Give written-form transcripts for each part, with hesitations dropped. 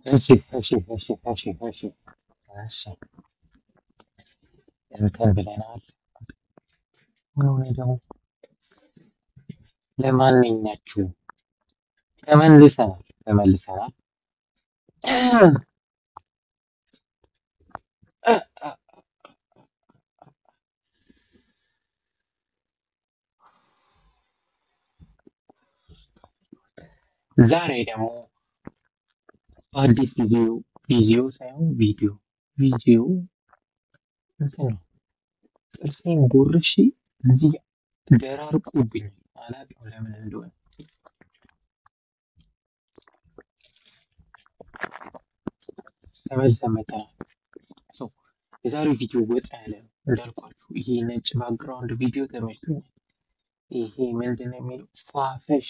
እሺ እንትን ብለናል። ምን ደግሞ ለማንኛችሁም ተመልሰናል። ዛሬ ደግሞ አዲስ ቪዲዮ ሳይሆን ቪዲዮ እንትን ነው። ጥርሴን ቦርሼ እዚህ ደራርቆብኝ አላውቅም ለምን እንደሆነ። ተመልሰን መጥተናል። የዛሬው ቪዲዮ ወጣ ያለ ነው እንዳልኳችሁ። ይሄ ነጭ ባክግራውንድ ቪዲዮ ተመችቶኛል። ይሄ ምንድን ነው የሚለው ፏፈሽ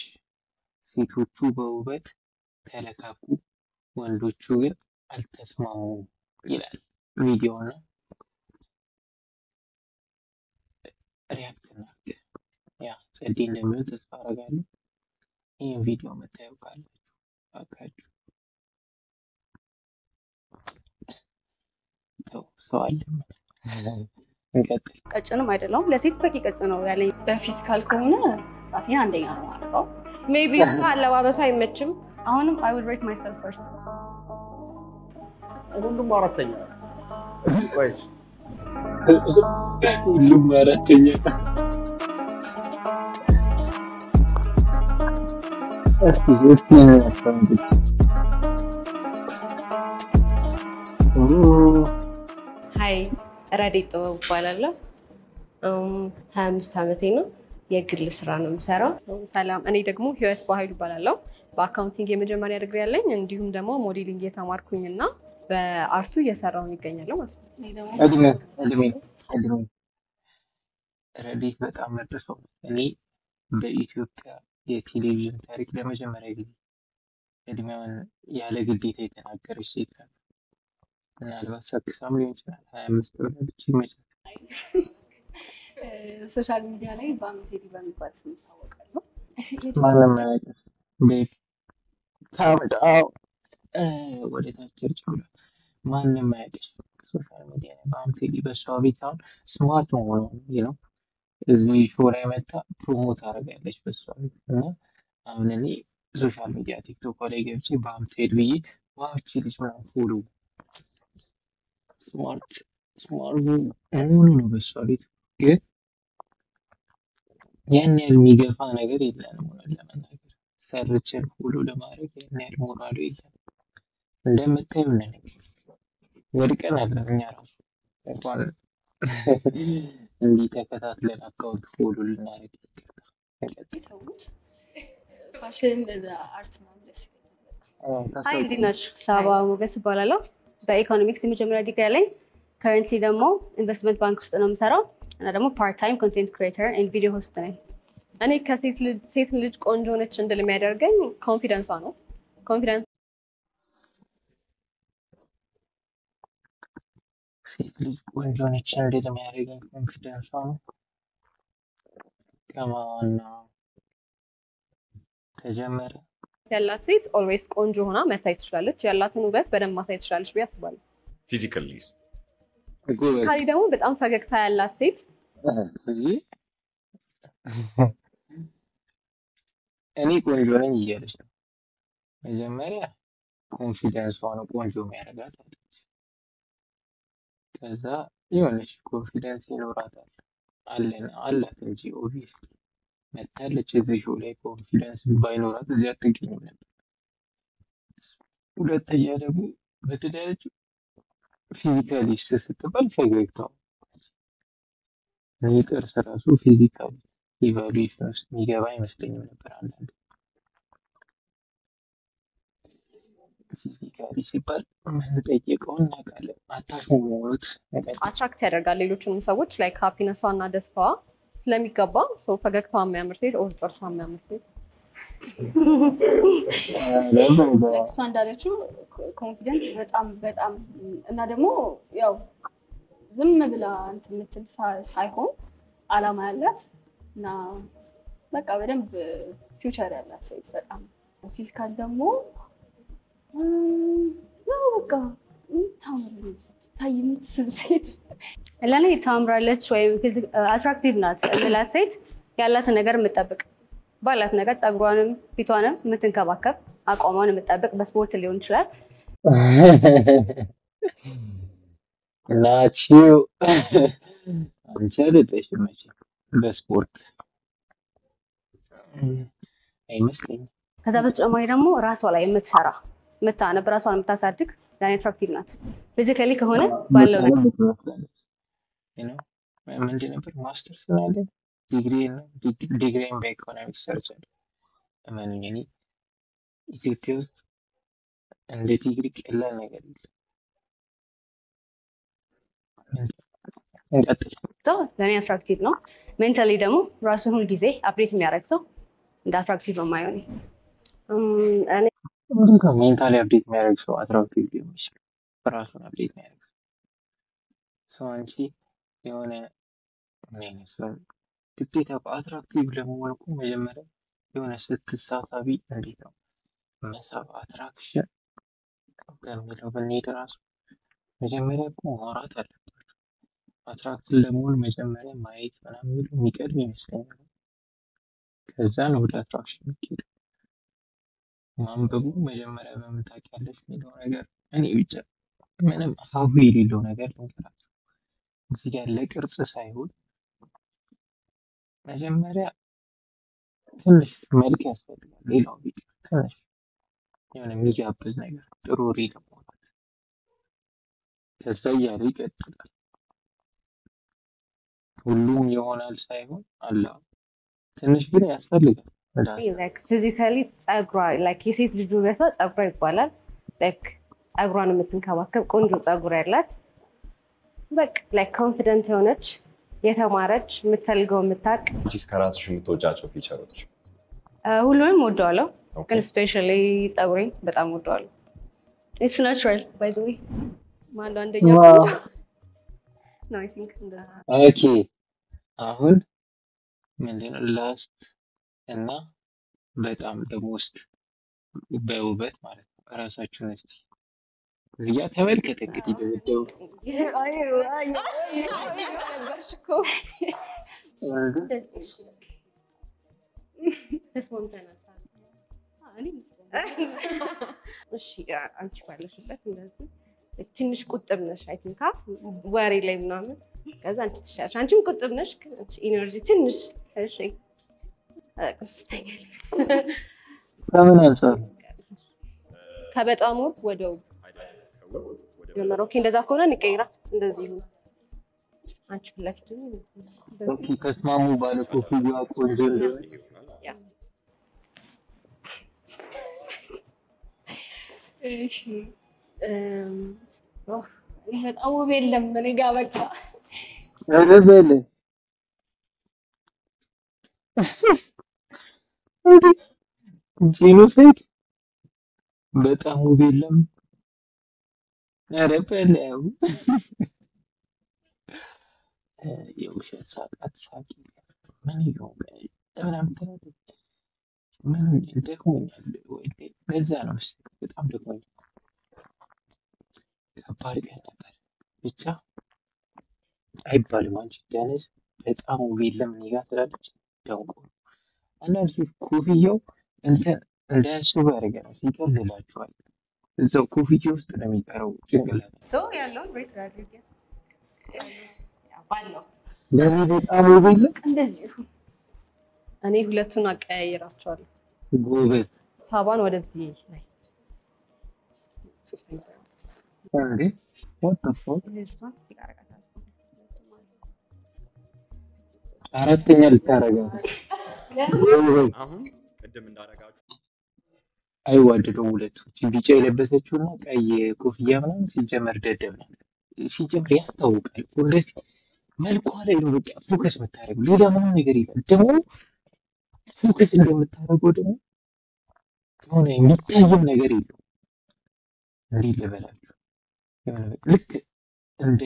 ሴቶቹ በውበት ተለካኩ፣ ወንዶቹ ግን አልተስማሙም ይላል ቪዲዮ እና ሪያክት እናድርግ። ያ ጸዴ እንደሚሆን ተስፋ አደርጋለሁ። ይህን ቪዲዮ መታየው ካላችሁ እባካችሁ ሰው አለ። እንቀጥል። ቀጭንም አይደለም ለሴት በቂ ቅርጽ ነው ያለኝ። በፊዚካል ከሆነ ራሴን አንደኛ ነው የማደርገው። ሜቢ እሷ አለባበሷ አይመችም። አሁንም I would rate myself first. ሁሉም አራተኛ ወይስ ሁሉም አራተኛ ሃይ ረዲት ጥበብ እባላለሁ። 25 ዓመቴ ነው። የግል ስራ ነው የምሰራው። ሰላም፣ እኔ ደግሞ ህይወት በኃይሉ እባላለሁ። በአካውንቲንግ የመጀመሪያ ዲግሪ ያለኝ እንዲሁም ደግሞ ሞዴሊንግ የተማርኩኝና በአርቱ እየሰራሁኝ ይገኛለሁ ማለት ነው። እኔ ደግሞ እድሜ ረዲት በጣም ምርጥ ሰው። እኔ በኢትዮጵያ የቴሌቪዥን ታሪክ ለመጀመሪያ ጊዜ እድሜዋን ያለ ግዴታ የተናገረች ሴት ናት። ምናልባት ሰክሳም ሊሆን ይችላል። 25 ብላለች ይመቻል። ሶሻል ሚዲያ ላይ ባምቴዲ በሚባል ስም ይታወቃለሁ። ማንም አያውቅም። ቤት ታመጣው ወደ ታች ርጭ ማንም አያውቅም። ሶሻል ሚዲያ ላይ ባምቴዲ በሷ ቤት አሁን ስማርት መሆኑ ነው። እዚህ ሾው ላይ መጣ ፕሮሞት አደርጋለች በሷ ቤት እና አሁን እኔ ሶሻል ሚዲያ ቲክቶክ ላይ ገብቼ ባምቴድ ብዬ ዋው እቺ ልጅ ምናምን ፎሎ ስማርት መሆኑ ነው በሷ ቤት ግን ያን ያህል የሚገፋ ነገር የለንም። ሆነን ለመናገር ሰርችን ፎሎ ለማድረግ ያን ያህል ሞራሉ የለም። እንደምታየው ነን ወድቀን አለን እኛ ራሱ እንኳን እንዲህ ተከታትለን አካውንት ፎሎ ልናደርግ ይተውት ፋሽን አርት ማምለስ አይ እንዴት ናችሁ? ሳባ ሞገስ እባላለሁ። በኢኮኖሚክስ የመጀመሪያ ዲግሪ ያለኝ ከረንትሊ ደግሞ ኢንቨስትመንት ባንክ ውስጥ ነው የምሰራው እና ደግሞ ፓርት ታይም ኮንቴንት ክሪኤተር ኤንድ ቪዲዮ ሆስት ነኝ። እኔ ሴት ልጅ ቆንጆ ነች እንድል የሚያደርገኝ ኮንፊደንሷ ነው። ሴት ልጅ ቆንጆ ነች እንድል የሚያደርገኝ ኮንፊደንሷ ነው። ከማና ተጀመረ ያላት ሴት ኦልዌይስ ቆንጆ ሆና መታየት ትችላለች። ያላትን ውበት በደንብ ማሳየት ትችላለች ብዬ አስባለሁ። ፊዚካሊ ካሊ ደግሞ በጣም ፈገግታ ያላት ሴት እኔ ቆንጆ ነኝ እያለች ነው። መጀመሪያ ኮንፊደንሷ ነው ቆንጆ የሚያደርጋት አለች። ከዛ የሆነች ኮንፊደንስ ይኖራታል አላት እንጂ ኦብቪየስሊ መታለች እዚህ ሾው ላይ ኮንፊደንስ ባይኖራት እዚህ አትገኝም ነበር። ሁለተኛ ደግሞ በተደረጀ ፊዚካሊ ስትባል ፈገግታው ጥርስ ራሱ ፊዚካሊ ኢቫሉዌሽን ውስጥ የሚገባ አይመስለኝም ነበር። አንዳንድ ፊዚካሊ ሲባል የምንጠይቀውን እናውቃለን። አታሽሞት አትራክት ያደርጋል ሌሎችንም ሰዎች ላይ ሃፒነሷ እና ደስታዋ ስለሚገባ ሰው ፈገግታዋ የሚያምር ሴት ኦር ጥርሷ የሚያምር ሴት ለክሷ እንዳለችው ኮንፊደንስ በጣም እና ደግሞ ያው ዝም ብላ እንትን የምትል ሳይሆን አላማ ያላት እና በቃ በደንብ ፊውቸር ያላት ሴት በጣም ፊዚካል ደግሞ በቃ ታምራለች ታይ የምትስብ ሴት ለኔ ታምራለች ወይም አትራክቲቭ ናት እምላት ሴት ያላትን ነገር የምትጠብቅ ባላት ነገር ፀጉሯንም ፊቷንም የምትንከባከብ አቋሟን የምትጠብቅ በስፖርት ሊሆን ይችላል ናቺው አንቺ አይደለሽም መቼም በስፖርት አይመስለኝም። ከዛ በተጨማሪ ደግሞ ራሷ ላይ የምትሰራ የምታነብ ራሷን የምታሳድግ ለኔ አትራክቲቭ ናት ቤዚካሊ ከሆነ ባለው ነገር ምንድን ነበር ማስተርስ ስላለ ዲግሪን በኢኮኖሚክስ ሰርቻለሁ። እመኑኝ እኔ ኢትዮጵያ ውስጥ እንደ ዲግሪ ቀላል ነገር የለም። እንቀጥል። ለእኔ አትራክቲቭ ነው። ሜንታሊ ደግሞ ራሱን ሁል ጊዜ አፕዴት የሚያደርግ ሰው እንደ አትራክቲቭ ነው የማየው እኔ። እንዴት ነው ሜንታሊ አፕዴት የሚያደርግ ሰው አትራክቲቭ ሊሆን ይችላል? ራሱን አፕዴት የሚያደርግ ሰው አንቺ የሆነ ግዴታ በአትራክቲቭ ለመሆን እኮ መጀመሪያ የሆነ ስትሳሳቢ እንዴት ነው መሳብ አትራክሽን ከሚለው ብንሄድ ራሱ መጀመሪያ እኮ ማውራት አለባቸው። አትራክሽን ለመሆን መጀመሪያ ማየት ምናምን የሚቀድም ይመስለኛል። ከዛ ነው ወደ አትራክሽን የሚሄደው። ማንበቡ መጀመሪያ በምን ታውቂያለሽ የሚለው ነገር እኔ ብቻ ምንም ሀሁ የሌለው ነገር ልንገራቸው። እዚህ ጋር ለቅርጽ ሳይሆን መጀመሪያ ትንሽ መልክ ያስፈልጋል። ሌላው ቢቀር ትንሽ የሆነ የሚጋብዝ ነገር ጥሩ ሪል መሆናት ከዛ እያለ ይቀጥላል። ሁሉም ይሆናል ሳይሆን አለ ትንሽ ግን ያስፈልጋል። ፊዚካሊ ፀጉሯ ላይክ የሴት ልጅ ውበቷ ፀጉሯ ይባላል። ላይክ ፀጉሯን የምትንከባከብ ቆንጆ ፀጉር ያላት በቃ ላይክ ኮንፊደንት የሆነች የተማረች የምትፈልገው የምታውቅ አንቺስ ከራስሽ የምትወጫቸው ፊቸሮች? ሁሉንም ወደዋለሁ ግን ስፔሻሊ ፀጉሬን በጣም ወደዋለሁ። ኢትስ ናቹራል ባይ ዘ ዌይ ማለት አንደኛ ነው አይ ቲንክ ኦኬ አሁን ምንድነው ላስት እና በጣም ደሞስት በውበት ማለት ነው። ራሳችሁን እስቲ እዚህ ጋር ተመልከተ እንግዲህ ደውደው እሺ አንቺ ባለሽበት እንደዚህ ትንሽ ቁጥብ ነሽ አይ ቲንክ ወሬ ላይ ምናምን ከዛ አንቺ ትሻለሽ አንቺም ቁጥብ ነሽ ግን አንቺ ኢነርጂ ትንሽ እሺ አቅስተኛል ከምን አንፃር ከበጣም ወደ ጀመረ ኦኬ እንደዛ ከሆነ እንቀይራ እንደዚህ ይሁን አንቺ ፍለስ ኦኬ ተስማሙ ባለ ኮፍያ ቆንጆ እንደሆነ እሺ ይሄ በጣም ውብ የለም እኔ ጋር በቃ ረበለ ጄኖሳይድ በጣም ውብ የለም። ረበለ የውሸት ሳቃት ሳቂ ምን ይለው ምናምን ተናደደ ምን ደክሞኛል ወይ በዛ ነው መሰለኝ በጣም ደክሞኛል። ከባድ ቀን ነበር ብቻ አይባልም። አንቺ ጃነስ በጣም ውብ የለም እኔ ጋር ትላለች ደንቆ እና እዚህ ኮፍያው እንትን እንዳያስቡ ያደርገናል ይቀልላችኋል። እዛው ኮፍያ ውስጥ ነው የሚቀረው ጭንቅላት ሰው ያለውን ሬት አድርጌ ባለው ለምን በጣም ውብ የለም እንደዚህ እኔ ሁለቱን አቀያይራቸዋለሁ። ጎበዝ ሳባን ወደዚህ ላይ ሶስተኛ እንዴ what the fuck አራተኛ ልታረጋት አሁን ቅድም እንዳረጋችሁ አይዋደዱም ሁለቶች። ቢጫ የለበሰችውና ቀይ ኮፍያ ምናምን ሲጀመር ደደብ ነው። ሲጀመር ያስታውቃል። እንደዚህ መልኳ ላይ ነው በቃ ፎከስ የምታደርገው ሌላ ምንም ነገር የለም። ደግሞ ፎከስ እንደምታደርገው ደግሞ የሆነ የሚታይም ነገር የለም። እንዴት ልበላችሁ ልክ እንደ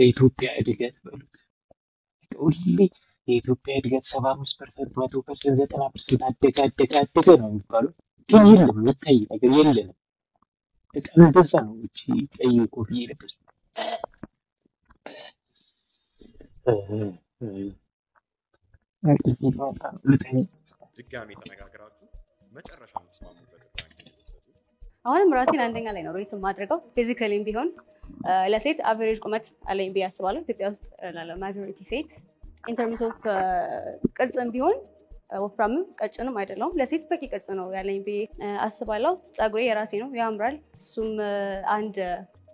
ኢትዮጵያ እድገት በሉት ሁሌ የኢትዮጵያ እድገት 75%፣ 100%፣ 90% አደገ ነው የሚባለው። ግን የለም የሚታይ ነገር የለንም። በቃ እንደዛ ነው። እቺ ቀይ ኮፍያ የለበሰ ድጋሜ ተነጋግራችሁ መጨረሻ የምትስማሙበት ራንኪንግ ብትሰጡ? አሁንም ራሴን አንደኛ ላይ ነው ሬት የማድረገው። ፊዚካሊም ቢሆን ለሴት አቨሬጅ ቁመት አለኝ ብዬ አስባለሁ። ኢትዮጵያ ውስጥ ላለ ማጆሪቲ ሴት ኢንተርምስ ኦፍ ቅርጽም ቢሆን ወፍራምም ቀጭንም አይደለሁም። ለሴት በቂ ቅርጽ ነው ያለኝ ብዬ አስባለሁ። ፀጉሬ የራሴ ነው፣ ያምራል። እሱም አንድ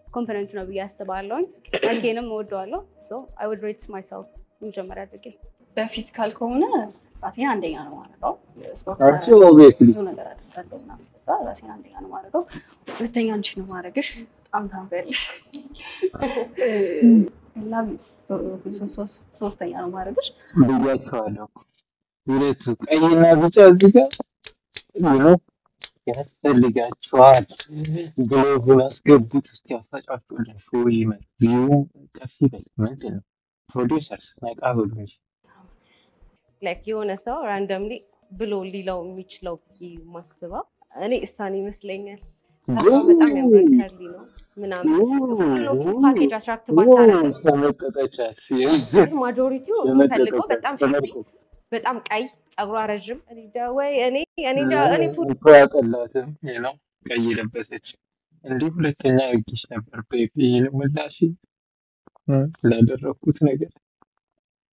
ኮምፖነንት ነው ብዬ አስባለሁ። መልኬንም እወደዋለሁ። ሶ አይ ውድ ሬት ማይሰልፍ መጀመሪያ አድርጌ በፊዚካል ከሆነ ራሴን አንደኛ ነው ማድረገው። ስፖርት ብዙ ነገር አድርጋለሁ እና ራሴን አንደኛ ነው ማድረገው። ሁለተኛ አንቺ ነው ማድረግሽ። በጣም ታምሪያለሽ። ሶስተኛ ነው ማድረግሽ ብያቸዋለሁ። ሁለቱ ቀይና ቢጫ እዚህ ጋር ያስፈልጋቸዋል። ግሎቡን አስገቡት እስቲ አፋጫችሁልን። ሾው ይመር ቪው ከፍ ይበል። ምንድን ነው ፕሮዲውሰርስ ነቃ በሉ እንጂ ላይክ የሆነ ሰው ራንደምሊ ብሎ ሊለው የሚችለው ብዬ ማስበው እኔ እሷን ይመስለኛል። በጣም ያምራል ከርሊ ነው ምናምን ፓኬጅ አትራክት ባታረግ ተመጠጠቻት። ማጆሪቲው የሚፈልገው በጣም ሻርፕ በጣም ቀይ ፀጉሯ ረጅም እኔ ያጠላትም ነው ቀይ ለበሰች። እንዲህ ሁለተኛ እግሽ ነበር በይል ምላሽ ላደረኩት ነገር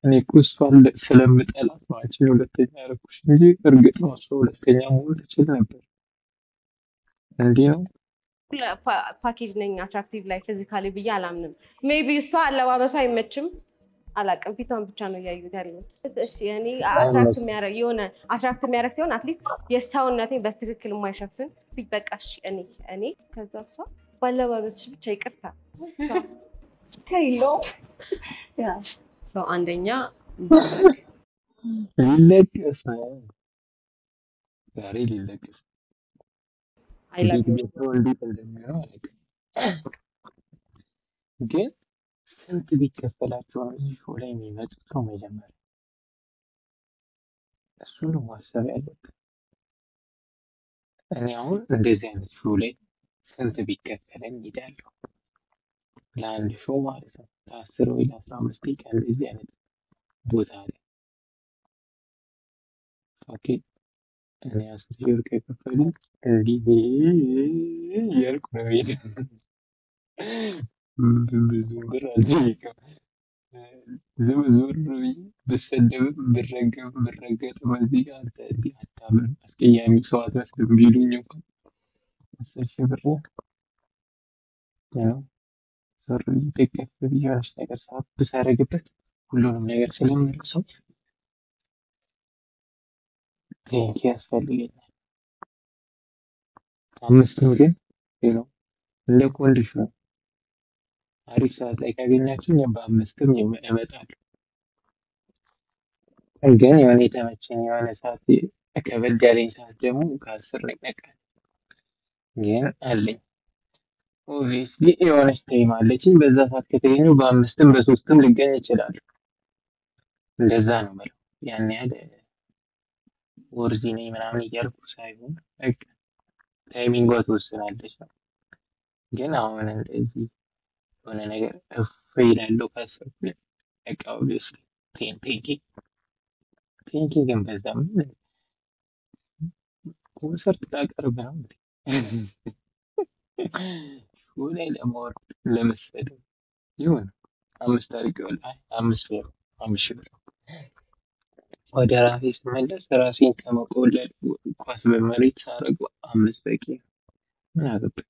እኔ እኮ እሷን ስለምጠላት ነው አንቺን ሁለተኛ ያደረኩሽ እንጂ እርግጥ ነው እሷ ሁለተኛ መሆን ትችል ነበር። እንዲህ ነው ፓኬጅ ነኝ አትራክቲቭ ላይ ፊዚካሊ ብዬ አላምንም። ሜቢ እሷ አለባበሷ አይመችም አላውቅም። ፊቷን ብቻ ነው ያዩት ያሉት። እሺ እኔ አትራክት የሚያደርግ የሆነ አትራክት የሚያደርግ ሲሆን አትሊስት የሰውነቴን በትክክል የማይሸፍን ፊት በቃ እሺ እኔ ከዛ እሷ ባለባበስሽ ብቻ ይቅርታ ከይሎ ያ ሰው አንደኛ ሊለቀስ ዛሬ ሊለቀስ አይላችሁ እንዴት እንደሚሆነው አላውቅም። ግን ስንት ቢከፈላቸው ነው እዚህ ሾው ላይ የሚመጡት ነው መጀመሪያ? እሱን ነው ማሰብ ያለብን። እኔ አሁን እንደዚህ አይነት ሾው ላይ ስንት ቢከፈለኝ እሄዳለሁ? ለአንድ ሾው ማለት ነው ለ10 ወይ ለ15 ደቂቃ እንደዚህ አይነት ቦታ ላይ ኦኬ። እኔ 10 ሺህ ብር ከከፈሉኝ እንዲህ እያልኩ ነው የምሄደው። ብዙ ብር አልጠይቅም። ዝም ዞር ብዬ ብሰደብም ብረገጥም እዚህ ጋር አንተ እንዲህ አታምርም አስቀያሚ ሰው አትመስልም ቢሉኝ እንኳን 10 ሺህ ብር ነው ዞር ብዬ ደገፍ ብዬ የሆነች ነገር ሰዓት ብሳረግበት ሁሉንም ነገር ስለምረሳው ቴንኪ ያስፈልገኛል። 5ም ግን እንደ ኮንዲሽኑ አሪፍ ሰዓት ላይ ካገኛችሁኝ በ5ም እመጣለሁ። ግን የሆነ የተመቸኝ የሆነ ሰዓት ከበድ ያለኝ ሰዓት ደግሞ ከ10 ለቀቃል። ግን አለኝ ኦብቪየስሊ የሆነች ታይም አለችኝ። በዛ ሰዓት ከተገኘው በ5ም በ3ም ልገኝ ይችላል። እንደዛ ነው የምለው። ያን ያህል ወርዚ ነኝ ምናምን እያልኩ ሳይሆን በቃ ታይሚንጓ ትወስናለች ነው። ግን አሁን እንደዚህ የሆነ ነገር እፎይ እላለሁ ካሰብኩ በቃ ኦብቪየስሊ ቴንኪ ግን በዛም ኮንሰርት ላቀርብ ነው እንዴ? ሾው ላይ ለማወርድ ለመሰደብ ይሁን 5 አድርጌዋለሁ። 5 ሺህ ብር ወደ ራሴ ስመለስ ራሴን ከመቆለል ኳስ በመሬት ሳረገው 5 በቂ ነው። ምን አገባኝ?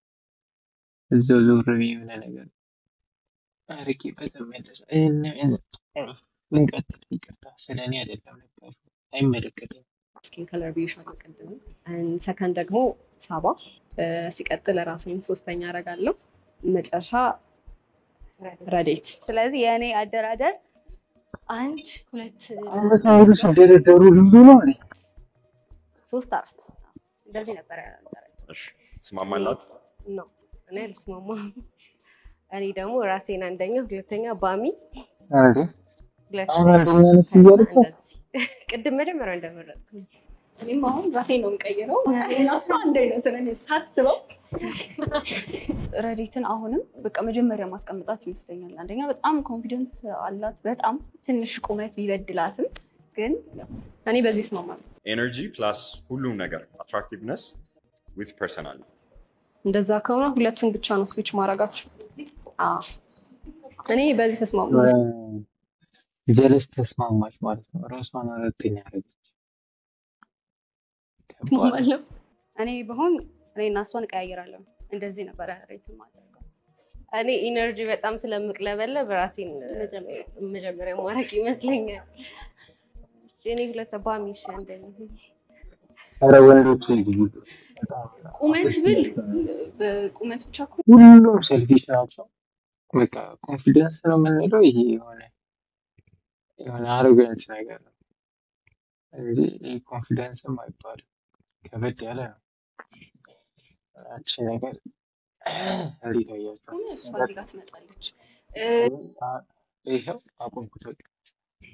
እዛው ዞር ብዬ የሆነ ነገር አርቄ በተመለሰ እንቀጥል። ይቅርታ ስለኔ አይደለም ነበር አይመለከተኝም። ስኪን ከለር ቢዩሻል ቀጥሉ። ሰከንድ ደግሞ ሳባ ሲቀጥል ራሴን ሶስተኛ አደርጋለሁ። መጨረሻ ረዴት። ስለዚህ የእኔ አደራደር 1 2 አመታው ሲደረደሩ ብዙ ነው አለ 3 4 እንደዚህ ነበር ያደረገው። እሺ ትስማማላችሁ? ነው እኔ አልስማማም። እኔ ደግሞ ራሴን አንደኛ ሁለተኛ ባሚ አረ አሁን አንደኛ ነሽ እያልኩ እንደዚህ ቅድም መጀመሪያ እንደመረጥኩኝ እኔም አሁን ራሴን ነው የምቀይረው እና እሷ አንድ አይነት ነን ሳስበው ረዲትን አሁንም በቃ መጀመሪያ ማስቀመጣት ይመስለኛል። አንደኛ በጣም ኮንፊደንስ አላት፣ በጣም ትንሽ ቁመት ቢበድላትም ግን እኔ በዚህ እስማማለሁ። ኤነርጂ ፕላስ ሁሉም ነገር አትራክቲቭነስ ዊዝ ፐርሰናሊቲ። እንደዛ ከሆነ ሁለቱን ብቻ ነው ስዊች ማድረጋችሁ። እኔ በዚህ ተስማማለሁ። ጀለስ ተስማማች ማለት ነው። ራሷን አራተኛ አረገች። እስማማለሁ። እኔ በሆን እኔ እና እሷን እቀያየራለሁ። እንደዚህ ነበር ሬት ማለት ነው። እኔ ኢነርጂ በጣም ስለምቅለበለብ ራሴን መጀመሪያ ማድረግ ይመስለኛል። እኔ ሁለት ባሚሽ እንደዚህ ኧረ ወንዶች ይግቡ። ቁመት ብል በቁመት ብቻ እኮ ሁሉም ሰልፊሽ ናቸው። በቃ ኮንፊደንስ ነው የምንለው ይሄ የሆነ አሮጋንት ነገር ነው እንጂ ይሄ ኮንፊደንስም አይባልም። ከበድ ያለ ነው። አንቺ ነገር እንዴት ነው ያለው? እሷ እዚህ ጋር ትመጣለች። ይሄው አቆምኩት። በቃ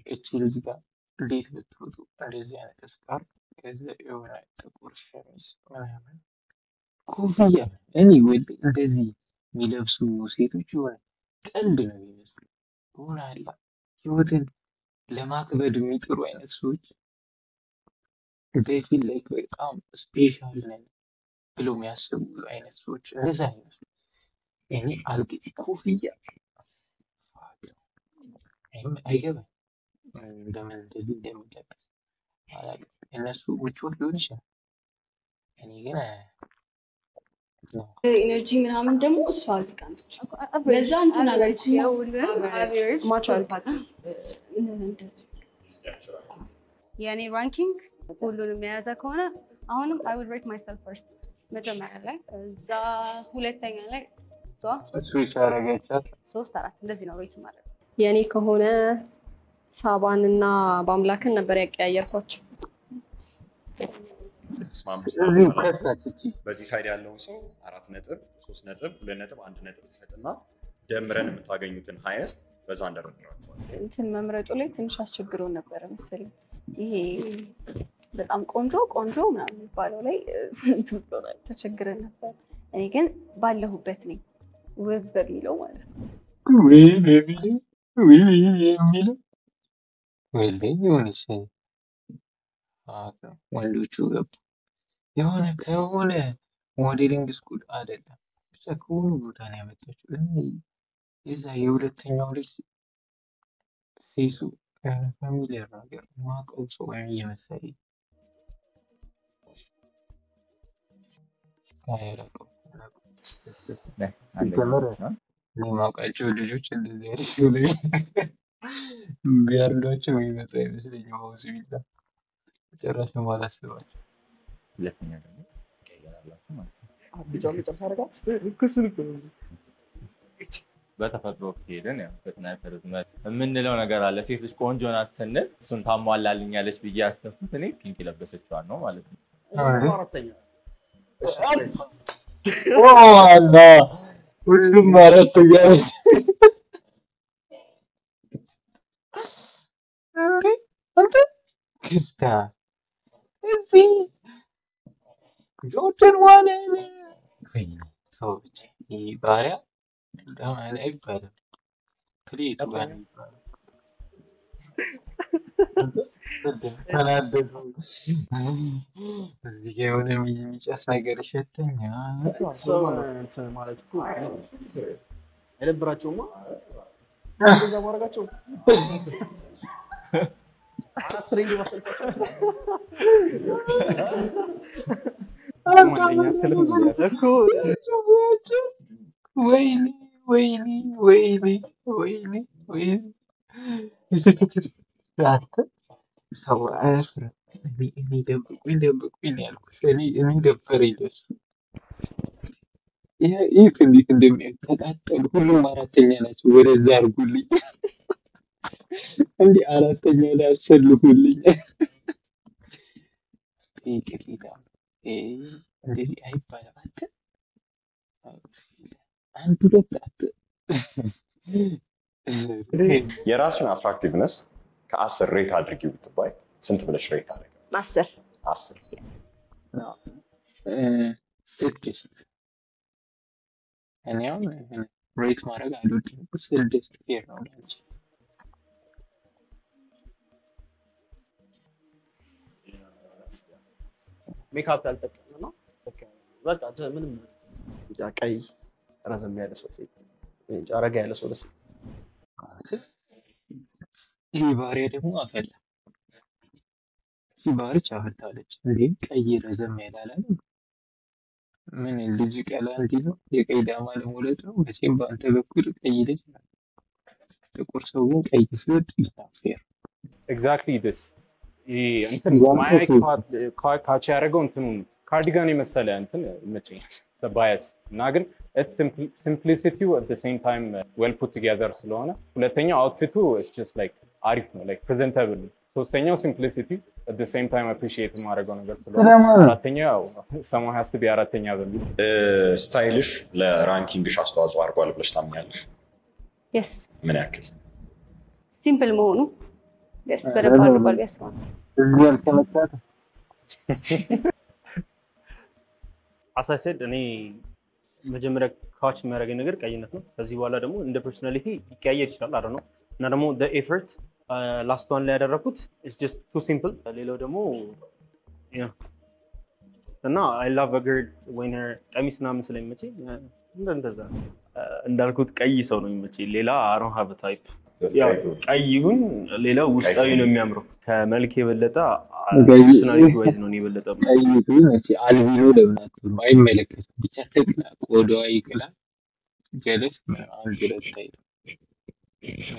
እቺ ልጅ ጋር እንዴት ብትወጡ እንደዚህ አይነት ስካር ከዚህ የሆነ ጥቁር ሸሚዝ ምናምን ኮፍያ ኤኒዌይ እንደዚህ የሚለብሱ ሴቶች የሆነ ቀልድ ነው የሚመስሉ ሆነ አላ ህይወትን ለማክበድ የሚጥሩ አይነት ሰዎች ፊል ላይክ በጣም ስፔሻል ነን ብሎ የሚያስቡ አይነት ሰዎች እንደዛ አይመስሉ። እኔ አልጌ ኮፍያ አይገባም እንደምን እንደዚህ እንደሚለበስ አላውቅም። እነሱ ምቾት ሊሆን ይችላል። እኔ ግን ኢነርጂ ምናምን ደግሞ እሷ እዚህ ጋር ነች። በዛ እንትን አለች ያው ማች አልፋት እንደዚህ የኔ ራንኪንግ ሁሉንም የያዘ ከሆነ አሁንም I would rate myself first መጀመሪያ ላይ እዛ ሁለተኛ ላይ ስዊች አረገቻት 3 4 እንደዚህ ነው ሬት ማለት ነው። የኔ ከሆነ ሳባን እና በአምላክን ነበር ያቀያየርኳቸው። እዚህ ከሳች እቺ በዚህ ሳይድ ያለውን ሰው 4 ነጥብ 3 ነጥብ 2 ነጥብ 1 ነጥብ ይሰጥና ደምረን የምታገኙትን ሃይስት በዛ እንደረድራችኋል። እንትን መምረጡ ላይ ትንሽ አስቸግሮን ነበረ መሰለኝ። ይሄ በጣም ቆንጆ ምናምን የሚባለው ላይ እንትን ብሎናል፣ ተቸግረን ነበር። እኔ ግን ባለሁበት ነኝ ውብ በሚለው ማለት ነው። ወይ የሚለው የሆነች ወንዶቹ ገቡ የሆነ ከሆነ ሞዴሊንግ ስኩል አይደለም ብቻ ከሆኑ ቦታ ነው ያመጣችው። የዛ የሁለተኛው ልጅ ፌሱ ፋሚሊየር ነገር ማውቀው ሰው ወይም እየመሰለኝ ማውቃቸው ልጆች እንደዚህ አይነት ላይ ቢያርዷቸው የሚመጡ አይመስለኝም። ሀውስ ቢላ ጨራሽ ነው ማላስባቸው። ሁለተኛ ደግሞ ቀየራላችሁ ማለት ነው። ቢጫው መጨረሻ አደረጋት ክስል በተፈጥሮ ከሄድን ያው ፍጥነት ርዝመት የምንለው ነገር አለ። ሴት ልጅ ቆንጆ ናት ስንል እሱን ታሟላልኛለች ብዬ ያሰብኩት እኔ ፒንክ የለበሰችዋን ነው ማለት ነው። አራተኛ አላ ሁሉም አራተኛ ክስታ እዚህ ጆተን ዋለ ሰው ብቻ ይህ ባሪያ ለማን አይባልም። ክሊት ባን ተናደዱ። እዚህ ጋር የሆነ የሚጨስ ነገር ይሸተኛል። ማለት እኮ አይደብራቸውማ እንደዛ ማድረጋቸው። አራት ትሬንድ ማሰልፋቸው ወይኔ ሰው አያፍርም። እኔ ደብቁኝ ያልኩት እኔ ደበረኝ ለሱ። ይህ እንዴት እንደሚያዩት ተቃጠሉ። ሁሉም አራተኛ ናቸው። ወደዛ አድርጉልኝ እንዲህ አራተኛ ላይ አሰልፉልኝ። ቅሌታ እንደዚህ አይባልም። አንተ አንድ ሁለት የራስሽን አትራክቲቭነስ ከ10 ሬት አድርጊው ብትባይ ስንት ብለሽ ሬት አድርጊ? 10 10 ስድስት እኔ አሁን ሬት ማድረግ አልወድም። ስድስት ፌር ነው ለአንቺ። ሜካፕ ያልጠቀመ ነው። በቃ ምንም ቀይ ረዘም ያለ ሰው አረጋ ያለ ሰው ደስ ይህ ባህሪያ ደግሞ አፈላ ባህሪች አፈልታለች እንዴ ቀይ ረዘም ያላለ ምን ልጅ ቀላ እንዲ ነው የቀይ ዳማ ለመውለድ ነው። መቼም በአንተ በኩል ቀይ ልጅ ጥቁር ሰው ግን ቀይ ሲወድ ይታፈር ኤግዛክትሊ ዲስ እንትን ማይ ካች ያደረገው እንትኑ ካርዲጋን የመሰለ እንትን ይመቸኛል ሰባያስ እና ግን it's simplicity at the same time well put together ስለሆነ ሁለተኛው አውትፊቱ is just like አሪፍ ነው like presentable ሶስተኛው simplicity at the same time appreciate ማድረገው ነገር ስለሆነ አራተኛው someone has to be አራተኛ በሚል ስታይልሽ ለራንኪንግሽ አስተዋጽኦ አድርጓል ብለሽ ታምኛለሽ? yes ምን ያክል? ሲምፕል መሆኑ yes በደንብ አድርጓል ያስባል እዚህ ያልተመጣጣ አሳሰድ እኔ መጀመሪያ ካች የሚያደርገኝ ነገር ቀይነት ነው። ከዚህ በኋላ ደግሞ እንደ ፐርሰናሊቲ ይቀያየር ይችላል አረ ነው እና ደግሞ the effort last one ላይ ያደረኩት is just too simple ሌላው ደግሞ እና I love a girl when her ቀሚስ ምናምን ስለሚመቸኝ እንደዛ እንዳልኩት ቀይ ሰው ነው የሚመቸኝ። ሌላ I don't have a type ያው ቀይ ይሁን ሌላው ውስጣዊ ነው የሚያምረው። ከመልክ የበለጠ ፐርሰናሊቲ ዋይዝ ነው የበለጠው። ቀይ ይሁን እሺ አልቢኖ ለምናት አይመለከትም ብቻ ተክላ ቆዳዋ ይቅላል ጀለስ አንድ ሁለት ላይ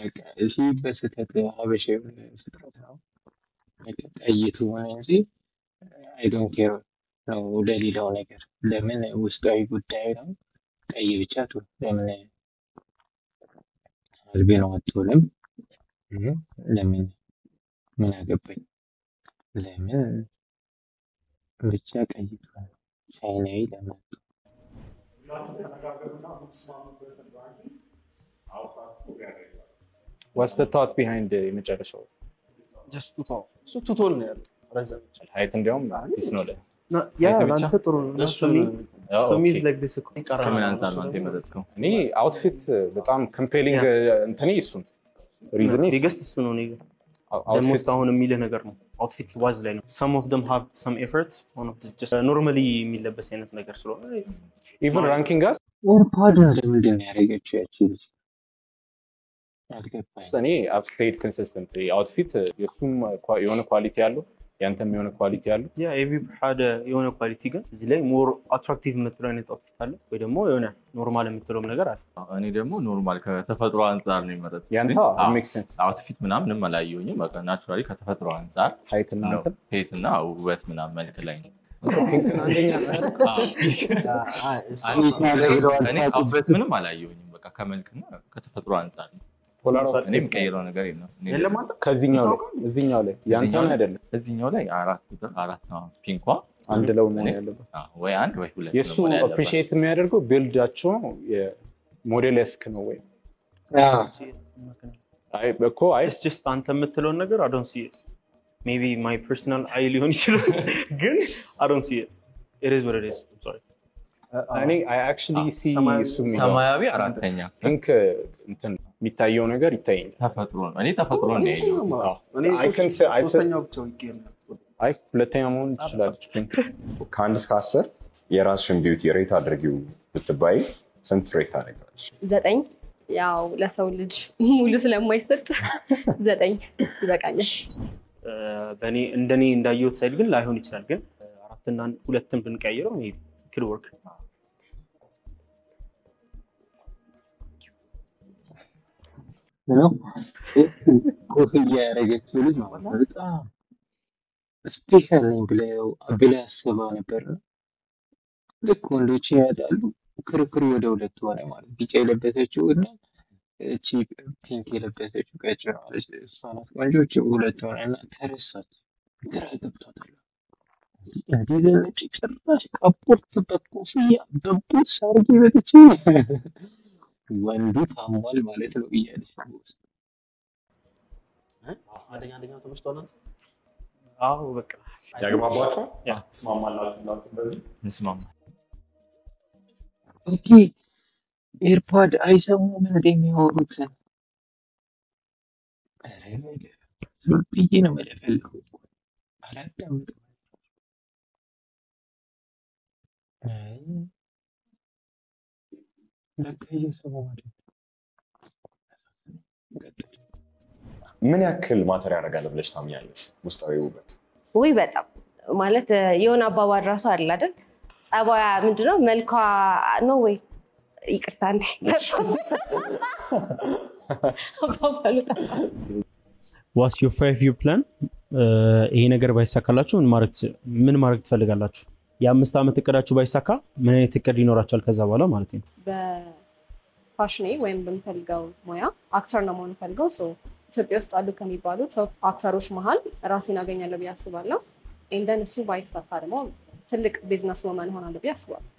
በቃ እሺ በስተት ሀበሻ ፍጥረት ነው ቀይ ትሆን እንጂ I don't care ነው ለሌላው ነገር ለምን ውስጣዊ ጉዳይ ነው ቀይ ብቻ ነው ለምን አልቢኖ አትሆንም ለምን ምን አገባኝ ለምን ብቻ ቀይ ትሆን ቻይናዊ ለምን what's the thought behind የመጨረሻው just ቱቶል ነው ያለው ረዘም ሃይት እንዲያውም ፒስ ነው ላይ ያ አንተ ጥሩ ነው ሶሚዝ ላይክ ዲስ ከምን አንፃር ነው የመረጥከው? እኔ አውትፊት በጣም ኮምፔሊንግ እንትኔ እሱ ሪዝን ቢገስት እሱ ነው ነው almost አሁን የሚልህ ነገር ነው አውትፊት ዋዝ ላይ ነው some of them have some effort one of the just normally የሚለበስ አይነት ነገር ስለሆነ even ranking us ኤርፓድ እንደምንድን ነው ያደረገችው ያቺ ልጅ አልገባኝ። እኔ I've stayed consistent አውትፊት የሱም የሆነ ኳሊቲ ያለው ያንተም የሆነ ኳሊቲ ያለው ያ ኤቪ ሓደ የሆነ ኳሊቲ ግን እዚህ ላይ ሞር አትራክቲቭ የምትለው አይነት አውትፊት አለ ወይ ደግሞ የሆነ ኖርማል የምትለውም ነገር አለ። እኔ ደግሞ ኖርማል ከተፈጥሮ አንፃር ነው የመረጥኩት። ያንተ ሜክ ሴንስ አውትፊት ምናምን አላየሁኝም። በቃ ናቹራሊ ከተፈጥሮ አንፃር ሃይት እና ውበት ምናምን መልክ ላይ ነው። አንደኛ እኔ አውትፊት ምንም አላየሁኝም። በቃ ከመልክና ከተፈጥሮ አንፃር ነው። እኔም ቀይረው ነገር የለም። የለም አንተ ከዚህኛው ላይ እዚህኛው ላይ ያንተን አይደለም እዚህኛው ላይ አራት ነው ፒንኳ አንድ ለው ነው ያለበት ወይ አንድ ወይ ሁለት ነው የሱ አፕሪሺየት የሚያደርገው ቢልዳቸው የሞዴልስክ ነው ወይ አይ እኮ it's just አንተ የምትለው ነገር I don't see it maybe my personal eye ሊሆን ይችላል ግን I don't see it it is what it is I'm sorry I actually see ሰማያዊ አራተኛ ፒንክ እንትን የሚታየው ነገር ይታየኛል። ተፈጥሮ ነው። እኔ ተፈጥሮ ነው ያየሁት። አይ ሁለተኛ መሆን ይችላል። ከአንድ እስከ 10 የራስሽን ቢዩቲ ሬት አድርጊው ብትባይ ስንት ሬት ታደርጊያለሽ? 9 ያው ለሰው ልጅ ሙሉ ስለማይሰጥ 9 ይበቃኛል። በእኔ እንደኔ እንዳየሁት ሳይል ግን ላይሆን ይችላል ግን 4 እና 2ን ብንቀይረው ሜቢ could work ነው ኮፍያ ያደረገችው ልጅ በጣም ስፔሻል ነኝ ብላ አስባ ነበር። ልክ ወንዶች ያዳሉ ክርክሩ ወደ ሁለት ሆነ ማለት ቢጫ የለበሰችው እና እቺ ፒንክ የለበሰችው ቀጭን ማለት እሷ ናት ቆንጆች ሁለት ሆነ እና ተረሳች። ግራ ገብቷታል። እንዲህ ዘነጭ ጭራሽ ካፖርት በኮፍያ በቡት ሳርጊ በትቼ ወንዱ ታሟል ማለት ነው እያለች ነው ውስጥ አንደኛው ተመችቷል አንተ? አዎ በቃ ያግባባችሁ ያ ትስማማላችሁ እንደዚህ እንስማማ። ኦኬ ኤርፖድ አይሰሙም እንደሚያወሩትን ዙልብዬ ነው መለፈልኩ አላዳምጥም ለካ እየሰሙ ማለት ምን ያክል ማተር ያደርጋል ብለሽ ታምኛለሽ? ውስጣዊ ውበት ውይ በጣም ማለት የሆነ አባባል ራሱ አለ አይደል? ጸባያ ምንድነው መልኳ ነው ወይ ይቅርታ እንዴ አባባሉ ዋትስ ዩር 5 year plan ይሄ ነገር ባይሳካላችሁ ምን ማድረግ ትፈልጋላችሁ? የ5 ዓመት እቅዳችሁ ባይሳካ ምን አይነት እቅድ ይኖራችኋል ከዛ በኋላ ማለት ነው? በፋሽኔ ወይም በምፈልገው ሙያ አክተር ነው መሆን ፈልገው ኢትዮጵያ ውስጥ አሉ ከሚባሉት አክተሮች መሃል ራሴን አገኛለሁ ብዬ አስባለሁ። እንደን እሱ ባይሳካ ደግሞ ትልቅ ቢዝነስ ወመን ሆናለሁ ብዬ አስባለሁ።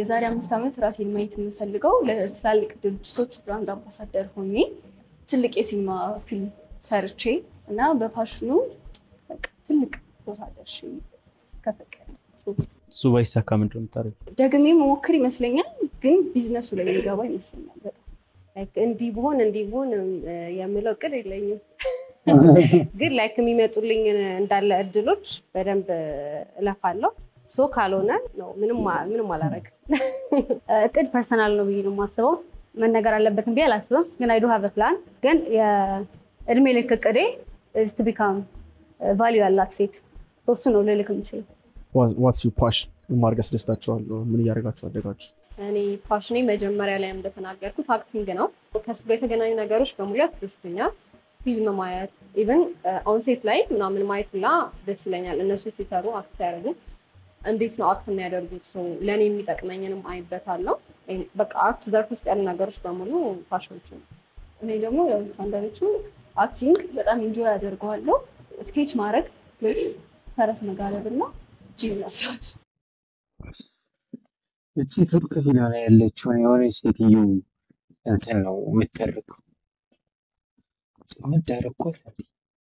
የዛሬ 5 ዓመት ራሴን ማየት የምፈልገው ለትላልቅ ድርጅቶች ብራንድ አምባሳደር ሆኜ ትልቅ የሲኒማ ፊልም ሰርቼ እና በፋሽኑ በቃ ትልቅ ቦታ ደርሼ ከፈቀደ እሱ ባይሳካ ምንድን ነው የምታደርጊው? ደግሜ መሞክር ይመስለኛል፣ ግን ቢዝነሱ ላይ የሚገባ ይመስለኛል በጣም ላይክ እንዲህ ቢሆን የምለው እቅድ የለኝም። ግን ላይክ የሚመጡልኝ እንዳለ እድሎች በደንብ እለፋለሁ። ካልሆነ ነው ምንም አላረግም። እቅድ ፐርሰናል ነው ብዬ ነው የማስበው። መነገር አለበትም ብዬ አላስብም። ግን አይ ዱ ሃቭ አ ፕላን። ግን የእድሜ ልክ እቅዴ is to become value ያላት ሴት። እሱ ነው ልልክ የምችለው። What's your passion? ማርገስ ደስታችኋል? ምን እያደረጋችሁ አደጋችሁ? እኔ ፋሽኔ መጀመሪያ ላይ እንደተናገርኩት አክቲንግ ነው። ከሱ ጋር የተገናኙ ነገሮች በሙሉ ያስደስቱኛል። ፊልም ማየት ኢቭን ኦንሴት ላይ ምናምን ማየት ሁላ ደስ ይለኛል። እነሱ ሲሰሩ አክት ሲያደርጉ እንዴት ነው አክት የሚያደርጉት? ለእኔ የሚጠቅመኝንም አይበታለሁ። በቃ አርት ዘርፍ ውስጥ ያሉ ነገሮች በሙሉ ፋሽኖቹ ነው። እኔ ደግሞ ያው አንዳንዶቹ አክቲንግ በጣም ኢንጆይ አደርገዋለሁ። ስኬች ማድረግ፣ ልብስ፣ ፈረስ መጋለብ እና ጂም መስራት። እቺ ቱርክ ፊልም ላይ ያለችውን የሆነች ሴትዮ እንትን ነው የምትተርከው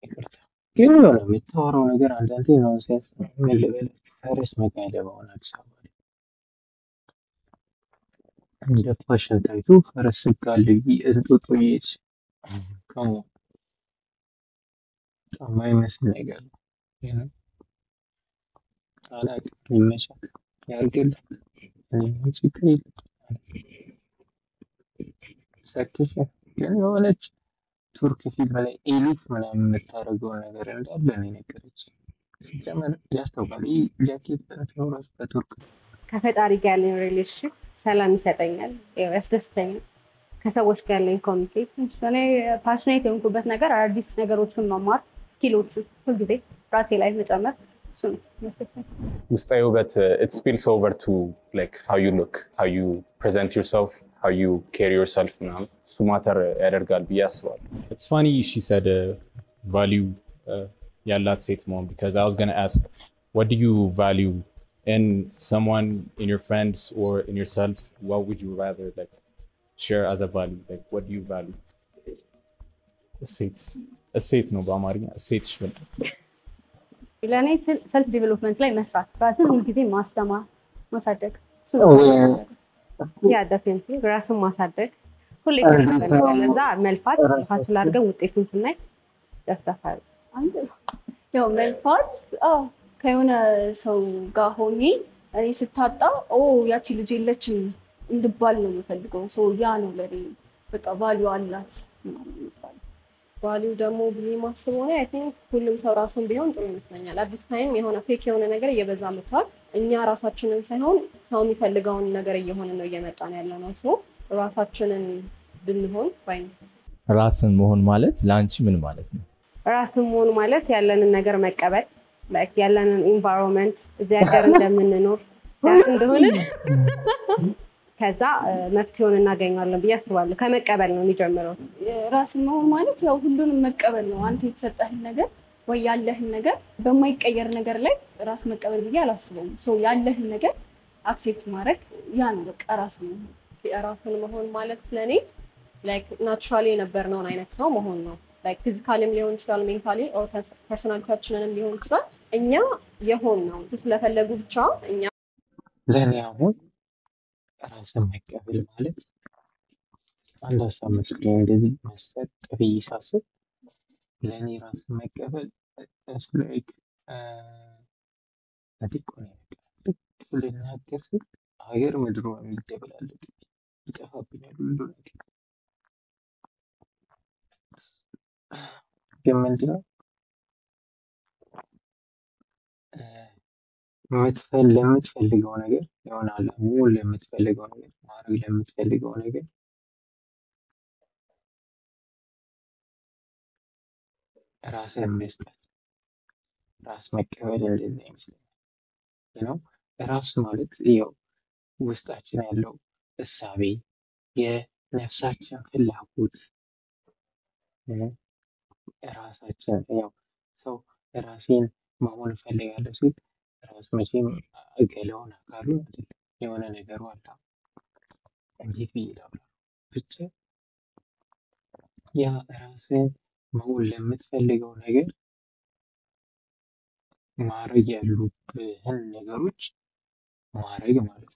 ይቅርታ ግን የሆነ የምታወራው ነገር አንዳንዴ ኖንሴንስ ነው። ምን ልበል ፈረስ መጋለብ አሁን አዲስ አበባ ላይ እንደ ፋሽን ታይቶ ፈረስ ስጋልቢ እንጦጦ ይሄድ ከሞ የማይመስል ነገር ነው። አላውቅም ይመቻል ያርግልህ ችግር የለም። ሰክሽ ግን የሆነች ቱርክ ፊልም ላይ ኤሊት ምናምን የምታደርገውን ነገር እንዳለ ነው የነገረችኝ። ሲጀመር ያስታውቃል። ይህ ጃኬት ነው ራሱ በቱርክ ከፈጣሪ ጋር ያለኝ ሪሌሽንሽፕ ሰላም ይሰጠኛል፣ ያስደስተኛል። ከሰዎች ጋር ያለኝ ኮሚኒኬሽን እኔ ፓሽኔት የሆንኩበት ነገር አዲስ ነገሮችን መማር፣ ስኪሎችን ሁልጊዜ ራሴ ላይ መጨመር እሱ ነው የሚያስደስተኝ። ውስጣዊ ውበት it spills over to like how you look, how you present yourself, how you carry yourself ምናምን እሱ ማተር ያደርጋል ብዬ አስባለሁ። It's funny she said value ያላት ሴት መሆን because I was going to ask what do you value in someone, in your friends or in yourself? What would you rather like share as a value? Like what do you value? እሴት ነው በአማርኛ እሴት ይሽበል። ለእኔ ሰልፍ ዲቨሎፕመንት ላይ መስራት፣ ራስን ሁልጊዜ ማስተማር፣ ማሳደግ ደሴንቲ ራስን ማሳደግ ሁሌ ከዛ መልፋት ስላደርገን ውጤቱን ስናይ ያሳፋል። ያው መልፋት ከሆነ ሰው ጋር ሆኜ እኔ ስታጣ ያቺ ልጅ የለችም እንድባል ነው የምፈልገው። ያ ነው ለኔ በቃ ቫልዩ አላት ማለት ቫልዩ ደግሞ ብዬ ማስበው ነው። አይ ቲንክ ሁሉም ሰው ራሱን ቢሆን ጥሩ ይመስለኛል። አዲስ ታይም የሆነ ፌክ የሆነ ነገር እየበዛ መጥቷል። እኛ ራሳችንን ሳይሆን ሰው የሚፈልገውን ነገር እየሆነ ነው እየመጣን ያለ ነው። ራሳችንን ብንሆን ባይ ነው። ራስን መሆን ማለት ለአንቺ ምን ማለት ነው? ራስን መሆን ማለት ያለንን ነገር መቀበል፣ ላይክ ያለንን ኢንቫይሮንመንት እዚህ ሀገር እንደምንኖር እንደሆነ ከዛ መፍትሄውን እናገኛለን ብዬ አስባለሁ። ከመቀበል ነው የሚጀምረው። ራስን መሆን ማለት ያው ሁሉንም መቀበል ነው። አንተ የተሰጠህን ነገር ወይ ያለህን ነገር በማይቀየር ነገር ላይ ራስ መቀበል ብዬ አላስበውም። ያለህን ነገር አክሴፕት ማድረግ ያ ነው በቃ ራስ ነው። ራስን መሆን ማለት ለኔ ላይክ ናቹራሊ የነበርነውን አይነት ሰው መሆን ነው። ላይክ ፊዚካሊም ሊሆን ይችላል፣ ሜንታሊ ኦር ፐርሶናሊቲያችንንም ሊሆን ይችላል። እኛ የሆን ነው ስለፈለጉ ብቻ እኛ ለኔ አሁን ራስን መቀበል ማለት አንድ ሀሳብ መስሎኝ እንደዚህ መሰጥ ብዬ ሳስብ ለኔ ራስን መቀበል it's like ልናገር ስል ሀገር ምድሩ ነው የሚደበላለቅ ይጠፋብኛል ሁሉ ነገር ግን ምንድነው ለምትፈልገው ነገር ይሆናል ሙሉ ለምትፈልገው ነገር ማድረግ ለምትፈልገው ነገር ራስን መስጠት ራስ መቀበል እንደዚህ ይመስለኛል ነው ራስ ማለት ያው ውስጣችን ያለው እሳቤ የነፍሳችን ፍላጎት ራሳችን ያው ሰው ራሴን መሆን እፈልጋለሁ ሲል ራሱ መቼም ገላውን አካሉ አይደለም የሆነ ነገሩ አለ እንዴት ብዬ ላውራ ብቻ ያ ራስን መሆን ለምትፈልገው ነገር ማድረግ ያሉብህን ነገሮች ማድረግ ማለት ነው።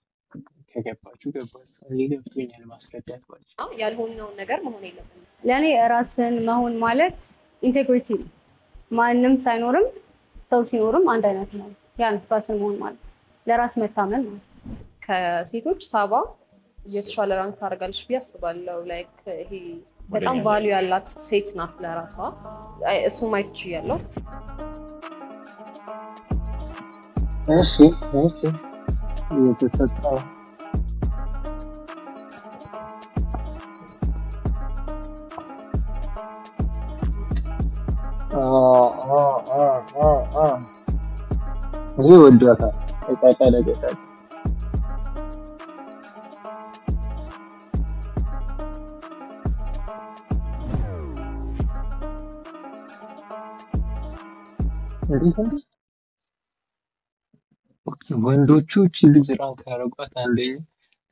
ከገባችሁ ገባችሁ። እኔ ገብቶኛል ማስረዳት ባልችል። ያልሆነውን ነገር መሆን የለብንም። ለኔ ራስን መሆን ማለት ኢንቴግሪቲ ነው። ማንም ሳይኖርም ሰው ሲኖርም አንድ አይነት ነው። ያን ራስን መሆን ማለት ለራስ መታመን ነው። ከሴቶች ሳባ የተሻለ ራንክ ታደርጋለች ብዬ አስባለሁ። ላይክ ይሄ በጣም ቫልዩ ያላት ሴት ናት ለራሷ። እሱ ማየት ይችላል። እሺ የተሰጠው ይሄ ወዷታል ተቃጠለ ገጣች ወንዶቹ እቺ ልጅ ራንክ ያደረጓት አንደኛ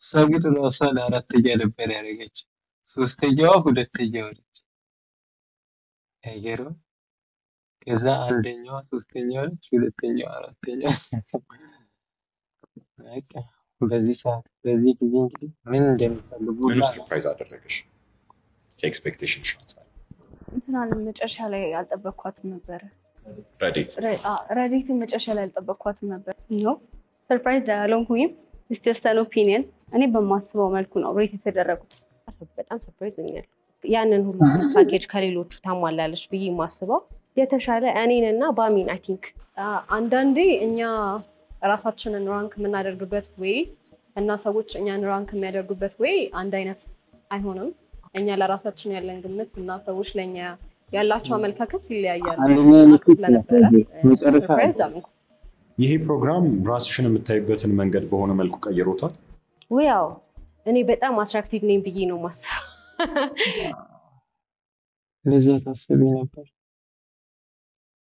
ሰግጥ ራሷ ለአራተኛ ነበር ያደረገች ሶስተኛዋ ሁለተኛ ሆነች አይገርም ከዛ አንደኛዋ ሶስተኛ ሆነች ሁለተኛዋ አራተኛ በቃ በዚህ ሰዓት በዚህ ጊዜ እንግዲህ ምን እንደሚፈልጉ ምን ሰርፕራይዝ አደረገሽ ከኤክስፔክቴሽንሽ አንፃር እንትናን መጨረሻ ላይ አልጠበቅኳትም ነበር ረዲትን መጨረሻ ላይ አልጠበቅኳትም ነበር ነው ሰርፕራይዝ አልሆንኩኝም it's just an opinion እኔ በማስበው መልኩ ነው ሬት የተደረጉት በጣም ሰርፕራይዝ ሆኛል ያንን ሁሉ ፓኬጅ ከሌሎቹ ታሟላለች ብዬ ማስበው የተሻለ እኔንና ባሚን አይ ቲንክ አንዳንዴ እኛ ራሳችንን ራንክ የምናደርግበት ወይ እና ሰዎች እኛን ራንክ የሚያደርጉበት ወይ አንድ አይነት አይሆንም እኛ ለራሳችን ያለን ግምት እና ሰዎች ለኛ ያላቸው አመለካከት ይለያያል ይሄ ፕሮግራም ራስሽን የምታይበትን መንገድ በሆነ መልኩ ቀይሮታል ዋው እኔ በጣም አትራክቲቭ ነኝ ብዬ ነው ማሰብ ለዚህ ታስቢ ነበር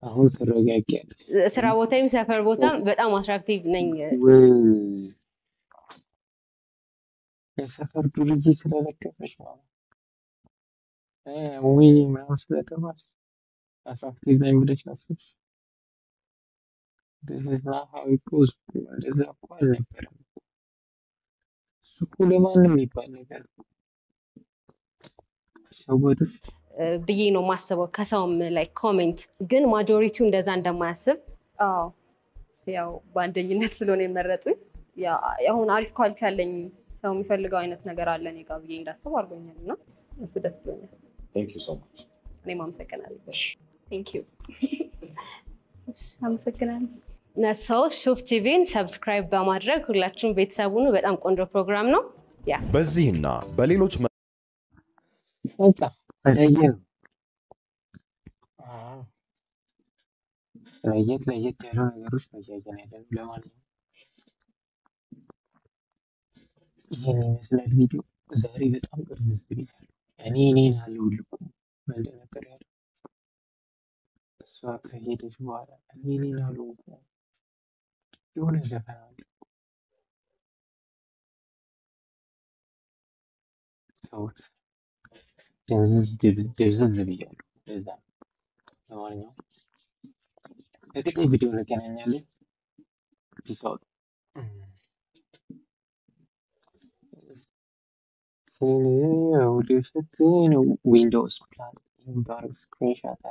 አሁን ተረጋግያለሽ ስራ ቦታም ሰፈር ቦታም በጣም አትራክቲቭ ነኝ የሰፈር ዱርዬ ስለለቀቀሽ ነው ወይ ምናምን ስለተባልሽ አትራክቲቭ ነኝ ብለሽ አስበሽ this is not how it goes እንደዛ እኮ አልነበረም እሱ እኮ ለማንም የሚባል ነገር ሸወድሽ ብዬ ነው ማስበው ከሰውም ላይ ኮሜንት ግን ማጆሪቲው እንደዛ እንደማያስብ ያው በአንደኝነት ስለሆነ የመረጡኝ አሁን አሪፍ ኳሊቲ ያለኝ ሰው የሚፈልገው አይነት ነገር አለ እኔ ጋር ብዬ እንዳስብ አድርጎኛልና እሱ ደስ ብሎኛል thank you so much እኔም አመሰግናለሁ thank you አመሰግናለሁ ነሰው ሹፍ ቲቪን ሰብስክራይብ በማድረግ ሁላችሁም ቤተሰቡን በጣም ቆንጆ ፕሮግራም ነው ያ በዚህና በሌሎች በቃ ለየት ያሉ ነገሮች መያየን አይደለም ለማንኛውም ይሄን ይመስላል ቪዲዮ ዛሬ በጣም ቅርብስ ብያለሁ እኔን አለሁልኩ ማለት ነበር ያለው እሷ ከሄደች በኋላ እኔን አለሁልኩ የሆነ ዘፈን አለ ተውት። ድብዝዝ ብያለሁ። ለዛ ነው። ለማንኛውም በቀጣይ ቪዲዮ እንገናኛለን። ፒስ አውት። ዊንዶውስ ፕላስ ስክሪንሾት